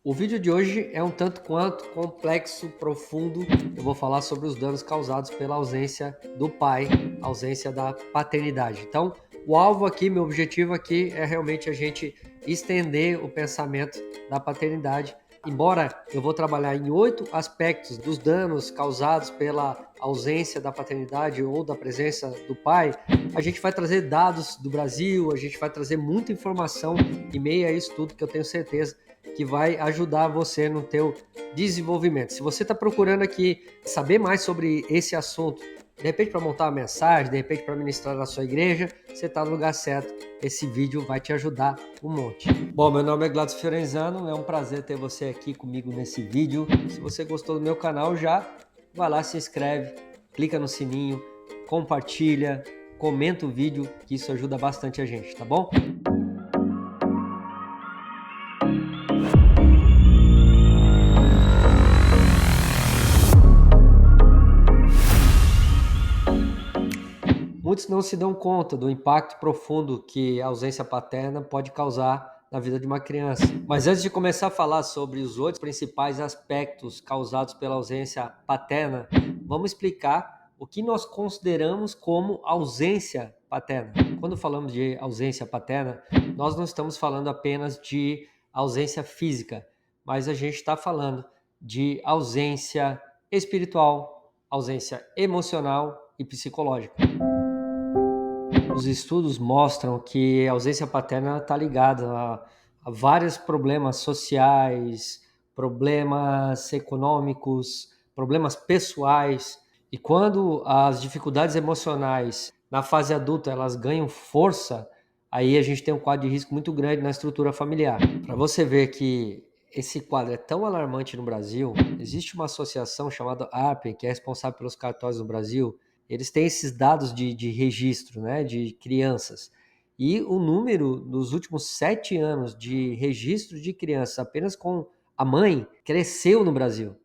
O vídeo de hoje é um tanto quanto complexo, profundo. Eu vou falar sobre os danos causados pela ausência do pai, ausência da paternidade. Então, o alvo aqui, meu objetivo aqui é realmente a gente estender o pensamento da paternidade. Embora eu vou trabalhar em 8 aspectos dos danos causados pela ausência da paternidade ou da presença do pai, a gente vai trazer dados do Brasil, a gente vai trazer muita informação em meio a isso tudo que eu tenho certeza que vai ajudar você no teu desenvolvimento. Se você está procurando aqui saber mais sobre esse assunto, de repente para montar uma mensagem, de repente para ministrar na sua igreja, você está no lugar certo. Esse vídeo vai te ajudar um monte. Bom, meu nome é Gladys Fiorenzano, é um prazer ter você aqui comigo nesse vídeo. Se você gostou do meu canal, já vai lá, se inscreve, clica no sininho, compartilha, comenta o vídeo, que isso ajuda bastante a gente, tá bom? Muitos não se dão conta do impacto profundo que a ausência paterna pode causar na vida de uma criança. Mas antes de começar a falar sobre os outros principais aspectos causados pela ausência paterna, vamos explicar o que nós consideramos como ausência paterna. Quando falamos de ausência paterna, nós não estamos falando apenas de ausência física, mas a gente está falando de ausência espiritual, ausência emocional e psicológica. Os estudos mostram que a ausência paterna está ligada a vários problemas sociais, problemas econômicos, problemas pessoais. E quando as dificuldades emocionais na fase adulta elas ganham força, aí a gente tem um quadro de risco muito grande na estrutura familiar. Para você ver que esse quadro é tão alarmante no Brasil, existe uma associação chamada ARPE, que é responsável pelos cartórios no Brasil. Eles têm esses dados de registro, né, de crianças. E o número dos últimos 7 anos de registro de crianças apenas com a mãe cresceu no Brasil.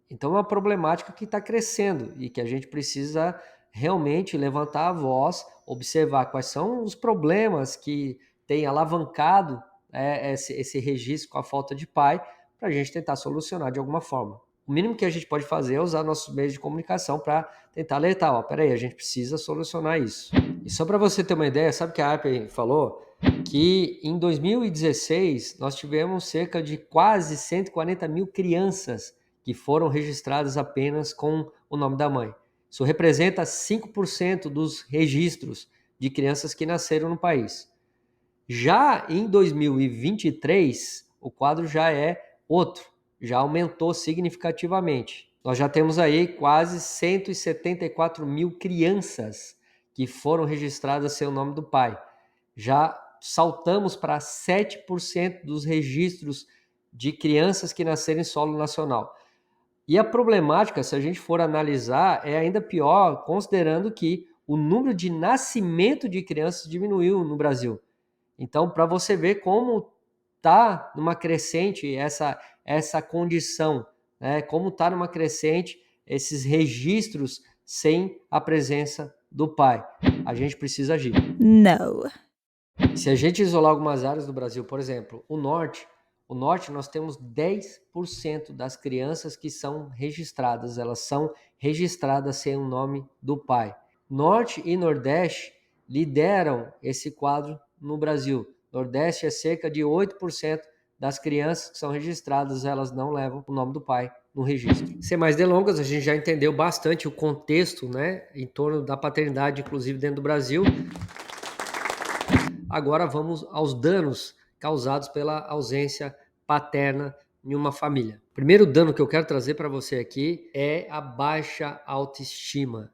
Então é uma problemática que está crescendo e que a gente precisa realmente levantar a voz, observar quais são os problemas que têm alavancado esse registro com a falta de pai, para a gente tentar solucionar de alguma forma. O mínimo que a gente pode fazer é usar nossos meios de comunicação para tentar alertar, peraí, a gente precisa solucionar isso. E só para você ter uma ideia, sabe que a ARPE falou? Que em 2016 nós tivemos cerca de quase 140 mil crianças que foram registradas apenas com o nome da mãe. Isso representa 5% dos registros de crianças que nasceram no país. Já em 2023, o quadro já é outro, já aumentou significativamente. Nós já temos aí quase 174 mil crianças que foram registradas sem o nome do pai. Já saltamos para 7% dos registros de crianças que nasceram em solo nacional. E a problemática, se a gente for analisar, é ainda pior, considerando que o número de nascimento de crianças diminuiu no Brasil. Então, para você ver como está numa crescente essa condição, né? Como está numa crescente esses registros sem a presença do pai. A gente precisa agir. No. Se a gente isolar algumas áreas do Brasil, por exemplo, o norte nós temos 10% das crianças que são registradas, elas são registradas sem o nome do pai. Norte e Nordeste lideram esse quadro no Brasil. Nordeste é cerca de 8% das crianças que são registradas, elas não levam o nome do pai no registro. Sem mais delongas, a gente já entendeu bastante o contexto, né, em torno da paternidade, inclusive dentro do Brasil. Agora vamos aos danos causados pela ausência paterna em uma família. O primeiro dano que eu quero trazer para você aqui é a baixa autoestima.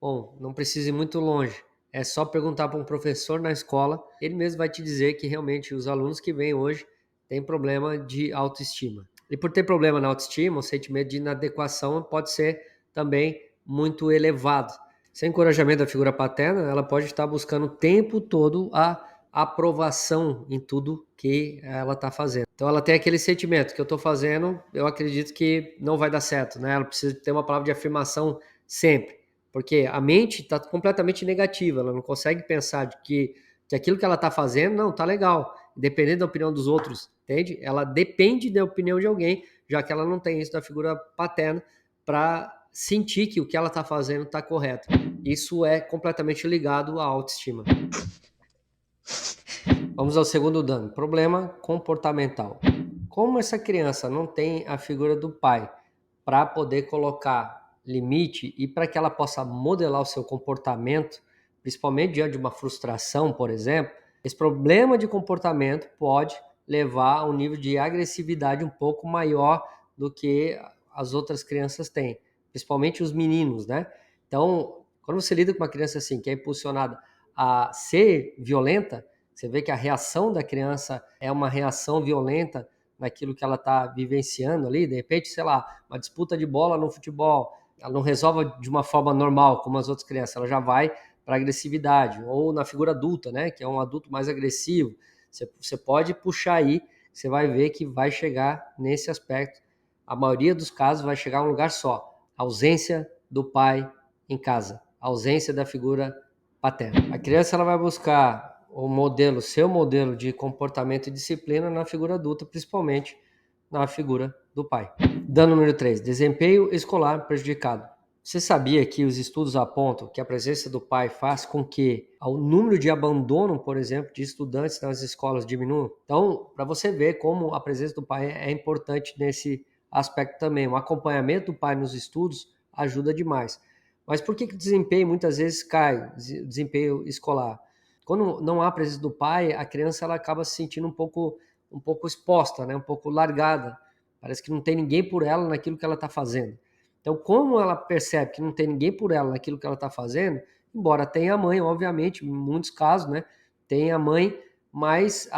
Bom, não precisa ir muito longe. É só perguntar para um professor na escola, ele mesmo vai te dizer que realmente os alunos que vêm hoje têm problema de autoestima. E por ter problema na autoestima, o sentimento de inadequação pode ser também muito elevado. Sem encorajamento da figura paterna, ela pode estar buscando o tempo todo a aprovação em tudo que ela está fazendo. Então ela tem aquele sentimento que eu estou fazendo, eu acredito que não vai dar certo, né? Ela precisa ter uma palavra de afirmação sempre, porque a mente está completamente negativa, ela não consegue pensar de que aquilo que ela está fazendo não está legal, independente da opinião dos outros, entende? Ela depende da opinião de alguém, já que ela não tem isso da figura paterna para sentir que o que ela está fazendo está correto. Isso é completamente ligado à autoestima. Vamos ao segundo dano, problema comportamental. Como essa criança não tem a figura do pai para poder colocar limite e para que ela possa modelar o seu comportamento, principalmente diante de uma frustração, por exemplo, esse problema de comportamento pode levar a um nível de agressividade um pouco maior do que as outras crianças têm, principalmente os meninos, né? Então, quando você lida com uma criança assim, que é impulsionada a ser violenta, você vê que a reação da criança é uma reação violenta naquilo que ela está vivenciando ali, de repente, sei lá, uma disputa de bola no futebol, ela não resolve de uma forma normal, como as outras crianças, ela já vai para agressividade, ou na figura adulta, né, que é um adulto mais agressivo, você pode puxar aí, você vai ver que vai chegar nesse aspecto, a maioria dos casos vai chegar a um lugar só, ausência do pai em casa, ausência da figura paterna. A criança ela vai buscar seu modelo de comportamento e disciplina na figura adulta, principalmente na figura do pai. Dano número 3, desempenho escolar prejudicado. Você sabia que os estudos apontam que a presença do pai faz com que o número de abandono, por exemplo, de estudantes nas escolas diminua? Então, para você ver como a presença do pai é importante nesse aspecto também. O acompanhamento do pai nos estudos ajuda demais. Mas por que o desempenho muitas vezes cai, o desempenho escolar? Quando não há presença do pai, a criança ela acaba se sentindo um pouco exposta, né? Um pouco largada. Parece que não tem ninguém por ela naquilo que ela está fazendo. Então, como ela percebe que não tem ninguém por ela naquilo que ela está fazendo, embora tenha a mãe, obviamente, em muitos casos, né? Tem a mãe, mas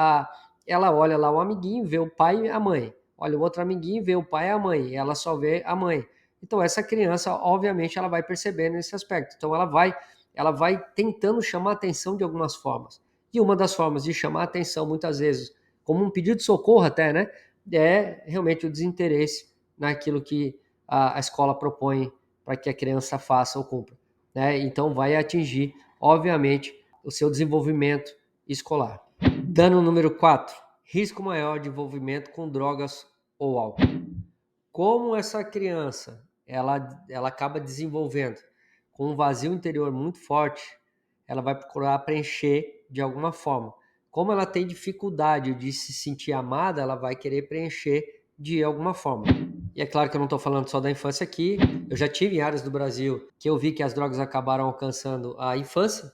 ela olha lá o amiguinho, vê o pai e a mãe. Olha o outro amiguinho, vê o pai e a mãe. Ela só vê a mãe. Então, essa criança, obviamente, ela vai percebendo esse aspecto. Então, ela vai tentando chamar atenção de algumas formas. E uma das formas de chamar atenção, muitas vezes, como um pedido de socorro até, né? É realmente o desinteresse naquilo que a escola propõe para que a criança faça ou cumpra, né? Então vai atingir, obviamente, o seu desenvolvimento escolar. Dano número 4, risco maior de envolvimento com drogas ou álcool. Como essa criança, ela acaba desenvolvendo com um vazio interior muito forte, ela vai procurar preencher de alguma forma. Como ela tem dificuldade de se sentir amada, ela vai querer preencher de alguma forma. E é claro que eu não estou falando só da infância aqui, eu já tive em áreas do Brasil que eu vi que as drogas acabaram alcançando a infância,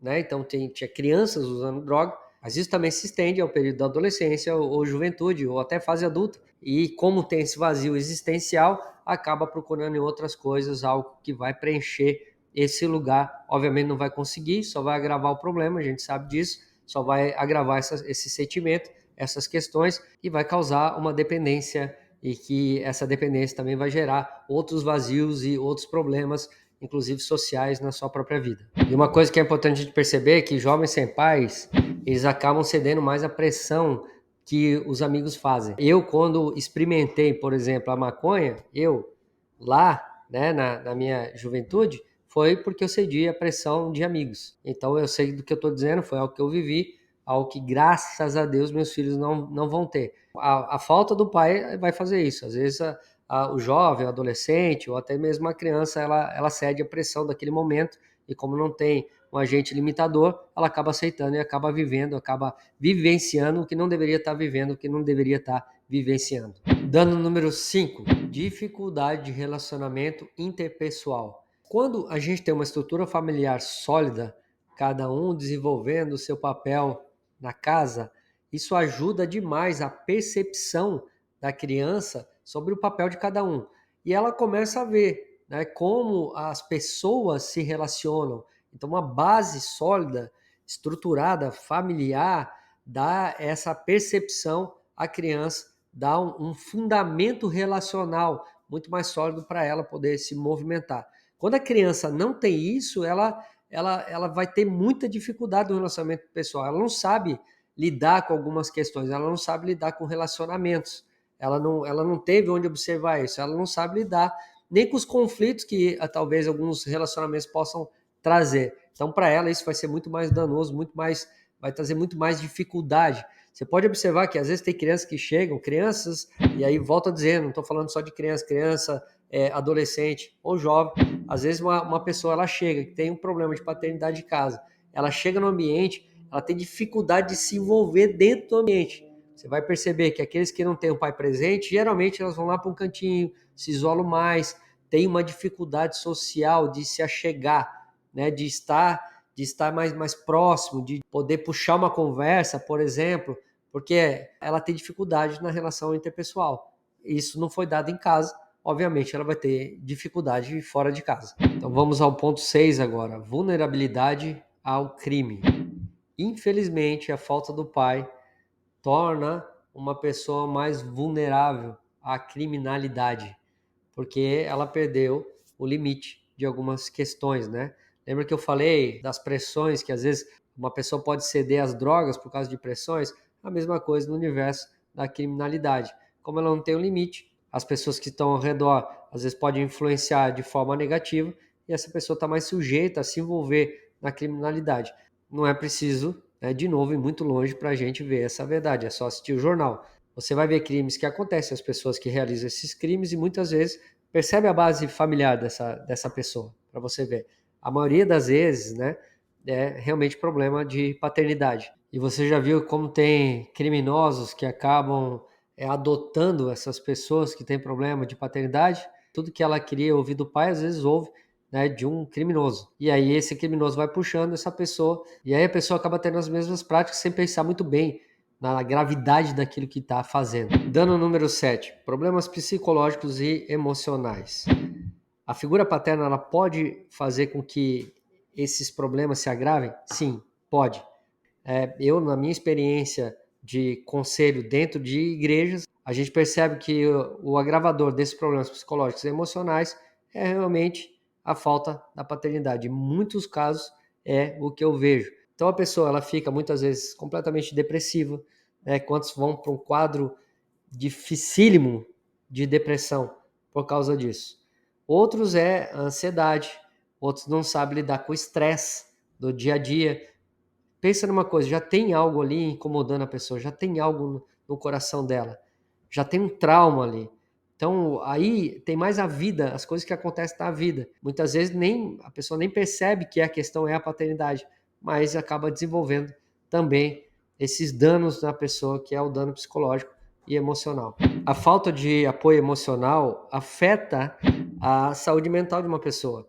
né? Então tinha crianças usando droga, mas isso também se estende ao período da adolescência ou juventude, ou até fase adulta. E como tem esse vazio existencial, acaba procurando em outras coisas algo que vai preencher esse lugar. Obviamente não vai conseguir, só vai agravar o problema, a gente sabe disso, só vai agravar esse sentimento, essas questões, e vai causar uma dependência, e que essa dependência também vai gerar outros vazios e outros problemas, inclusive sociais, na sua própria vida. E uma coisa que é importante a gente perceber é que jovens sem pais, eles acabam cedendo mais à pressão que os amigos fazem. Eu, quando experimentei, por exemplo, a maconha, lá, né, na minha juventude, foi porque eu cedi à pressão de amigos. Então eu sei do que eu estou dizendo, foi algo que eu vivi, algo que, graças a Deus, meus filhos não vão ter. A falta do pai vai fazer isso. Às vezes o jovem, o adolescente, ou até mesmo a criança, ela cede à pressão daquele momento, e como não tem um agente limitador, ela acaba aceitando e acaba vivendo, acaba vivenciando o que não deveria estar vivendo, o que não deveria estar vivenciando. Dano número 5, dificuldade de relacionamento interpessoal. Quando a gente tem uma estrutura familiar sólida, cada um desenvolvendo o seu papel na casa, isso ajuda demais a percepção da criança sobre o papel de cada um. E ela começa a ver, né, como as pessoas se relacionam. Então, uma base sólida, estruturada, familiar, dá essa percepção à criança, dá um fundamento relacional muito mais sólido para ela poder se movimentar. Quando a criança não tem isso, ela vai ter muita dificuldade no relacionamento pessoal. Ela não sabe lidar com algumas questões, ela não sabe lidar com relacionamentos, ela não teve onde observar isso, ela não sabe lidar nem com os conflitos que talvez alguns relacionamentos possam trazer. Então, para ela, isso vai ser muito mais danoso, vai trazer muito mais dificuldade. Você pode observar que às vezes tem crianças que chegam, crianças, e aí volto a dizer, não estou falando só de criança, adolescente ou jovem. Às vezes uma pessoa ela chega, que tem um problema de paternidade de casa, ela chega no ambiente, ela tem dificuldade de se envolver dentro do ambiente. Você vai perceber que aqueles que não têm o pai presente, geralmente elas vão lá para um cantinho, se isolam mais, tem uma dificuldade social de se achegar, né, de estar mais próximo, de poder puxar uma conversa, por exemplo, porque ela tem dificuldade na relação interpessoal. Isso não foi dado em casa, obviamente ela vai ter dificuldade fora de casa. Então vamos ao ponto 6 agora, vulnerabilidade ao crime. Infelizmente, a falta do pai torna uma pessoa mais vulnerável à criminalidade, porque ela perdeu o limite de algumas questões, né? Lembra que eu falei das pressões, que às vezes uma pessoa pode ceder às drogas por causa de pressões? A mesma coisa no universo da criminalidade. Como ela não tem um limite, as pessoas que estão ao redor às vezes podem influenciar de forma negativa e essa pessoa está mais sujeita a se envolver na criminalidade. Não é preciso, né, de novo, ir muito longe para a gente ver essa verdade, é só assistir o jornal. Você vai ver crimes que acontecem, as pessoas que realizam esses crimes e muitas vezes percebe a base familiar dessa pessoa, para você ver. A maioria das vezes, né, é realmente problema de paternidade. E você já viu como tem criminosos que acabam adotando essas pessoas que têm problema de paternidade? Tudo que ela queria ouvir do pai, às vezes ouve, né, de um criminoso. E aí esse criminoso vai puxando essa pessoa, e aí a pessoa acaba tendo as mesmas práticas sem pensar muito bem na gravidade daquilo que está fazendo. Dano número 7, problemas psicológicos e emocionais. A figura paterna ela pode fazer com que esses problemas se agravem? Sim, pode. Eu, na minha experiência de conselho dentro de igrejas, a gente percebe que o agravador desses problemas psicológicos e emocionais é realmente a falta da paternidade. Em muitos casos é o que eu vejo. Então a pessoa ela fica muitas vezes completamente depressiva, né? Quantos vão para um quadro dificílimo de depressão por causa disso. Outros é a ansiedade, outros não sabem lidar com o estresse do dia a dia. Pensa numa coisa, já tem algo ali incomodando a pessoa, já tem algo no coração dela, já tem um trauma ali. Então, aí tem mais a vida, as coisas que acontecem na vida. Muitas vezes nem a pessoa nem percebe que a questão é a paternidade, mas acaba desenvolvendo também esses danos na pessoa, que é o dano psicológico e emocional. A falta de apoio emocional afeta a saúde mental de uma pessoa.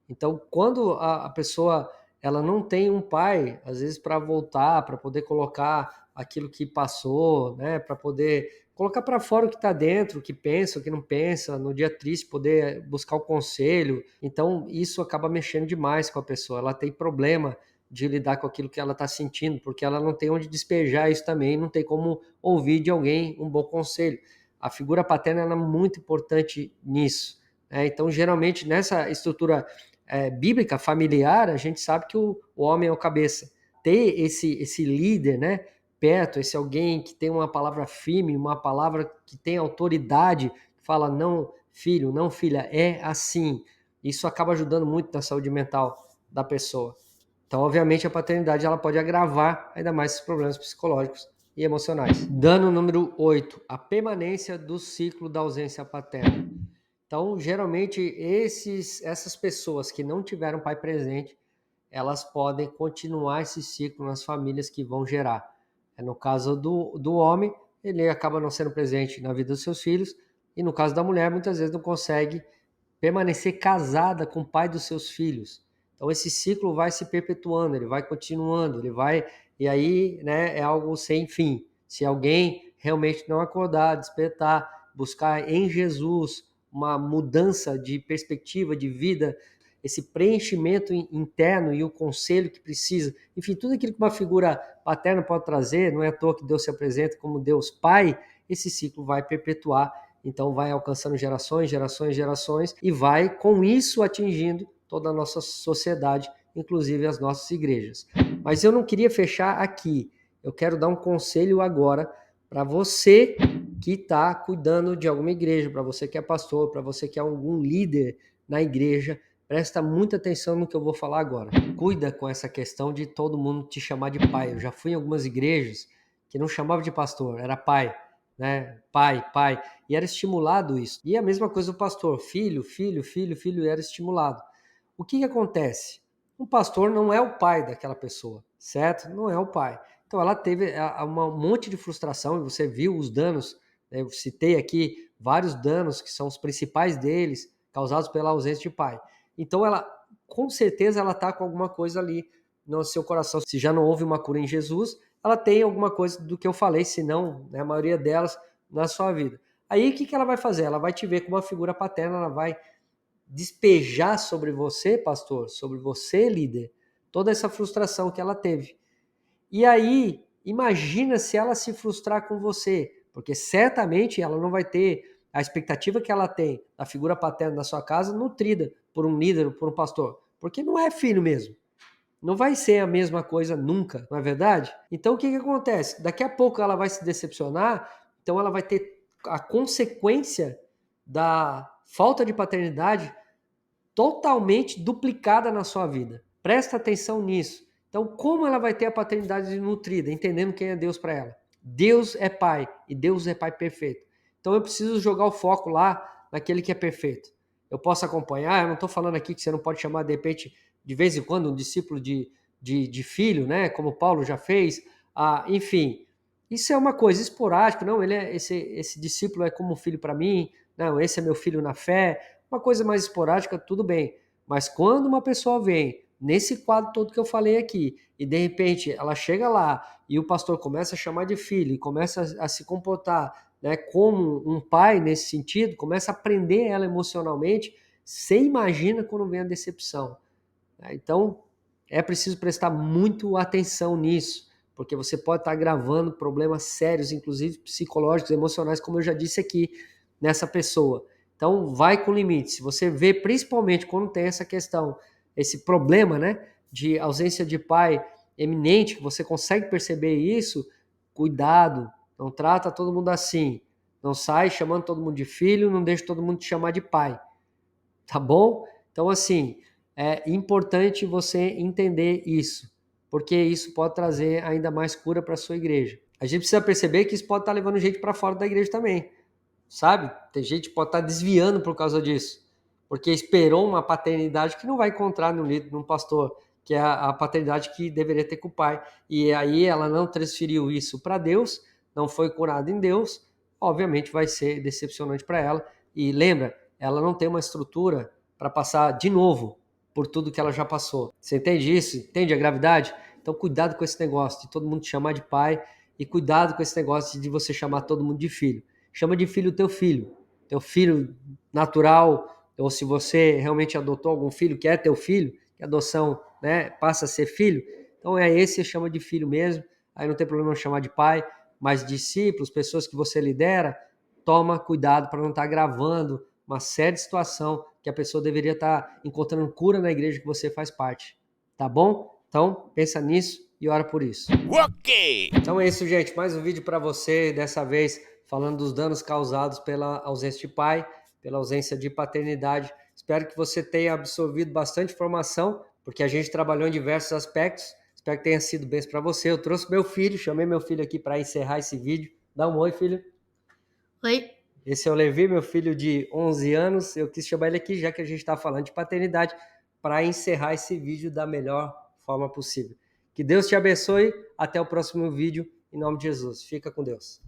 Então, quando a pessoa ela não tem um pai, às vezes, para voltar, para poder colocar aquilo que passou, né, para poder colocar para fora o que está dentro, o que pensa, o que não pensa, no dia triste poder buscar o conselho. Então, isso acaba mexendo demais com a pessoa. Ela tem problema de lidar com aquilo que ela está sentindo, porque ela não tem onde despejar isso também, não tem como ouvir de alguém um bom conselho. A figura paterna é muito importante nisso, né? Então, geralmente, nessa estrutura bíblica, familiar, a gente sabe que o homem é o cabeça. Ter esse líder, né, perto, esse alguém que tem uma palavra firme, uma palavra que tem autoridade, que fala, não, filho, não, filha, é assim. Isso acaba ajudando muito na saúde mental da pessoa. Então, obviamente, a paternidade ela pode agravar ainda mais esses problemas psicológicos e emocionais. Dano número 8, a permanência do ciclo da ausência paterna. Então, geralmente, essas pessoas que não tiveram pai presente, elas podem continuar esse ciclo nas famílias que vão gerar. No caso do homem, ele acaba não sendo presente na vida dos seus filhos, e no caso da mulher, muitas vezes não consegue permanecer casada com o pai dos seus filhos. Então, esse ciclo vai se perpetuando, ele vai continuando, ele vai. E aí, né, é algo sem fim. Se alguém realmente não acordar, despertar, buscar em Jesus uma mudança de perspectiva de vida, esse preenchimento interno e o conselho que precisa, enfim, tudo aquilo que uma figura paterna pode trazer, não é à toa que Deus se apresenta como Deus Pai, esse ciclo vai perpetuar, então vai alcançando gerações, gerações, gerações e vai com isso atingindo toda a nossa sociedade, inclusive as nossas igrejas. Mas eu não queria fechar aqui, eu quero dar um conselho agora para você que está cuidando de alguma igreja, para você que é pastor, para você que é algum líder na igreja, presta muita atenção no que eu vou falar agora. Cuida com essa questão de todo mundo te chamar de pai. Eu já fui em algumas igrejas que não chamava de pastor, era pai, né? Pai, pai. E era estimulado isso. E a mesma coisa do pastor, filho, filho, filho, filho, era estimulado. O que que acontece? Um pastor não é o pai daquela pessoa, certo? Não é o pai. Então ela teve um monte de frustração, e você viu os danos, né? Eu citei aqui vários danos que são os principais deles, causados pela ausência de pai. Então ela, com certeza, ela está com alguma coisa ali no seu coração. Se já não houve uma cura em Jesus, ela tem alguma coisa do que eu falei, se não, né, a maioria delas, na sua vida. Aí o que ela vai fazer? Ela vai te ver como uma figura paterna, ela vai despejar sobre você, pastor, sobre você, líder, toda essa frustração que ela teve. E aí, imagina se ela se frustrar com você, porque certamente ela não vai ter a expectativa que ela tem da figura paterna da sua casa nutrida por um líder ou por um pastor, porque não é filho mesmo. Não vai ser a mesma coisa nunca, não é verdade? Então o que que acontece? Daqui a pouco ela vai se decepcionar, então ela vai ter a consequência da falta de paternidade totalmente duplicada na sua vida. Presta atenção nisso. Então, como ela vai ter a paternidade nutrida, entendendo quem é Deus para ela? Deus é Pai e Deus é Pai perfeito. Então, eu preciso jogar o foco lá naquele que é perfeito. Eu posso acompanhar, eu não estou falando aqui que você não pode chamar, de repente, de vez em quando, um discípulo de filho, né? Como Paulo já fez. Enfim, isso é uma coisa esporádica. Não, esse discípulo é como um filho para mim. Não, esse é meu filho na fé. Uma coisa mais esporádica, tudo bem. Mas quando uma pessoa vem nesse quadro todo que eu falei aqui, e de repente ela chega lá e o pastor começa a chamar de filho e começa a se comportar, né, como um pai nesse sentido, começa a prender ela emocionalmente, você imagina quando vem a decepção. Né? Então é preciso prestar muito atenção nisso, porque você pode estar gravando problemas sérios, inclusive psicológicos, emocionais, como eu já disse aqui, nessa pessoa. Então, vai com limite. Se você vê, principalmente quando tem essa questão, esse problema, né, de ausência de pai eminente, que você consegue perceber isso, cuidado, não trata todo mundo assim. Não sai chamando todo mundo de filho, não deixa todo mundo te chamar de pai. Tá bom? Então, assim, é importante você entender isso, porque isso pode trazer ainda mais cura para a sua igreja. A gente precisa perceber que isso pode estar levando gente para fora da igreja também, sabe? Tem gente que pode estar desviando por causa disso, porque esperou uma paternidade que não vai encontrar no líder, num pastor, que é a paternidade que deveria ter com o pai. E aí ela não transferiu isso para Deus, não foi curada em Deus, obviamente vai ser decepcionante para ela. E lembra, ela não tem uma estrutura para passar de novo por tudo que ela já passou. Você entende isso? Entende a gravidade? Então cuidado com esse negócio de todo mundo te chamar de pai e cuidado com esse negócio de você chamar todo mundo de filho. Chama de filho teu filho natural, ou se você realmente adotou algum filho que é teu filho, que a adoção, né, passa a ser filho, então é esse que chama de filho mesmo, aí não tem problema chamar de pai, mas discípulos, pessoas que você lidera, toma cuidado para não estar gravando uma série de situação que a pessoa deveria estar encontrando cura na igreja que você faz parte, tá bom? Então, pensa nisso e ora por isso. Ok! Então é isso, gente. Mais um vídeo para você, dessa vez falando dos danos causados pela ausência de pai, pela ausência de paternidade. Espero que você tenha absorvido bastante informação, porque a gente trabalhou em diversos aspectos. Espero que tenha sido bem para você. Eu trouxe meu filho, chamei meu filho aqui para encerrar esse vídeo. Dá um oi, filho. Oi. Esse é o Levi, meu filho de 11 anos. Eu quis chamar ele aqui, já que a gente está falando de paternidade, para encerrar esse vídeo da melhor forma possível. Que Deus te abençoe. Até o próximo vídeo. Em nome de Jesus. Fica com Deus.